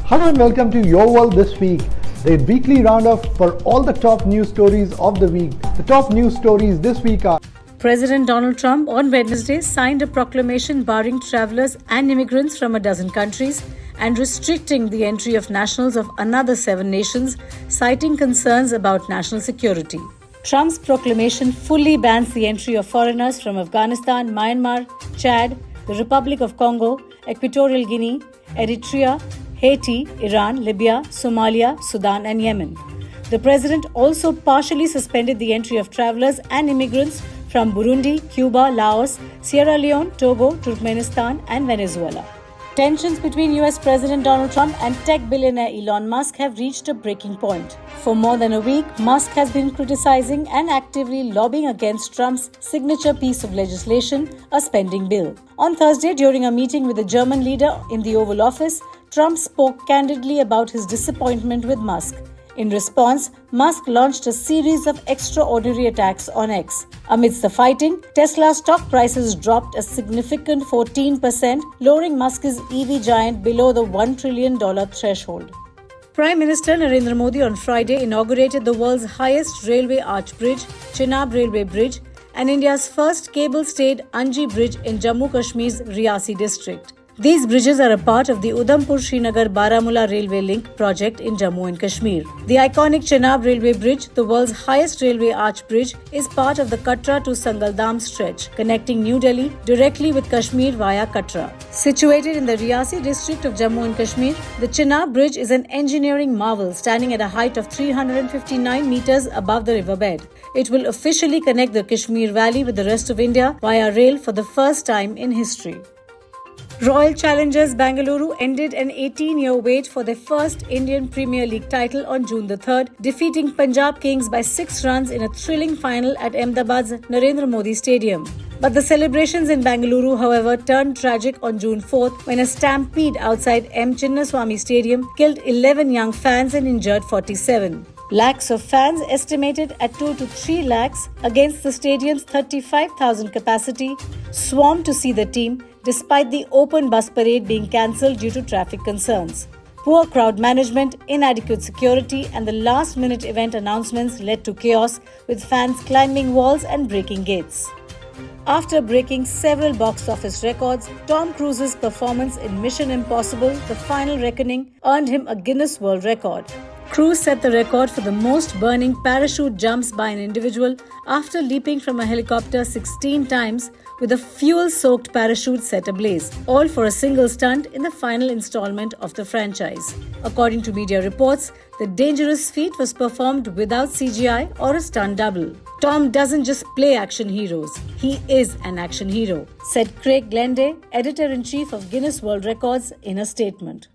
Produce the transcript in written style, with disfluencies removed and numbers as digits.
Hello and welcome to Your World This Week, the weekly roundup for all the top news stories of the week. The top news stories this week are: President Donald Trump on Wednesday signed a proclamation barring travelers and immigrants from a dozen countries and restricting the entry of nationals of another 7 nations, citing concerns about national security. Trump's proclamation fully bans the entry of foreigners from Afghanistan, Myanmar, Chad, the Republic of Congo, Equatorial Guinea, Eritrea, Haiti, Iran, Libya, Somalia, Sudan, and Yemen. The president also partially suspended the entry of travelers and immigrants from Burundi, Cuba, Laos, Sierra Leone, Togo, Turkmenistan, and Venezuela. Tensions between US President Donald Trump and tech billionaire Elon Musk have reached a breaking point. For more than a week, Musk has been criticizing and actively lobbying against Trump's signature piece of legislation, a spending bill. On Thursday, during a meeting with the German leader in the Oval Office, Trump spoke candidly about his disappointment with Musk. In response, Musk launched a series of extraordinary attacks on X. Amidst the fighting, Tesla stock prices dropped a significant 14%, lowering Musk's EV giant below the $1 trillion threshold. Prime Minister Narendra Modi on Friday inaugurated the world's highest railway arch bridge, Chenab Railway Bridge, and India's first cable-stayed Anji Bridge in Jammu Kashmir's Riyasi district. These bridges are a part of the Udhampur-Srinagar-Baramulla Railway Link project in Jammu and Kashmir. The iconic Chenab Railway Bridge, the world's highest railway arch bridge, is part of the Katra to Sangaldam stretch, connecting New Delhi directly with Kashmir via Katra. Situated in the Riyasi district of Jammu and Kashmir, the Chenab Bridge is an engineering marvel standing at a height of 359 meters above the riverbed. It will officially connect the Kashmir Valley with the rest of India via rail for the first time in history. Royal Challengers Bengaluru ended an 18-year wait for their first Indian Premier League title on June the 3rd, defeating Punjab Kings by 6 runs in a thrilling final at Ahmedabad's Narendra Modi Stadium. But the celebrations in Bengaluru, however, turned tragic on June 4th when a stampede outside M. Chinnaswamy Stadium killed 11 young fans and injured 47. Lakhs of fans, estimated at 2 to 3 lakhs, against the stadium's 35,000 capacity, swarmed to see the team, despite the open bus parade being cancelled due to traffic concerns. Poor crowd management, inadequate security, and the last-minute event announcements led to chaos, with fans climbing walls and breaking gates. After breaking several box office records, Tom Cruise's performance in Mission Impossible: The Final Reckoning earned him a Guinness World Record. Cruise set the record for the most burning parachute jumps by an individual after leaping from a helicopter 16 times with a fuel-soaked parachute set ablaze, all for a single stunt in the final installment of the franchise. According to media reports, the dangerous feat was performed without CGI or a stunt double. Tom doesn't just play action heroes, he is an action hero, said Craig Glenday, editor-in-chief of Guinness World Records, in a statement.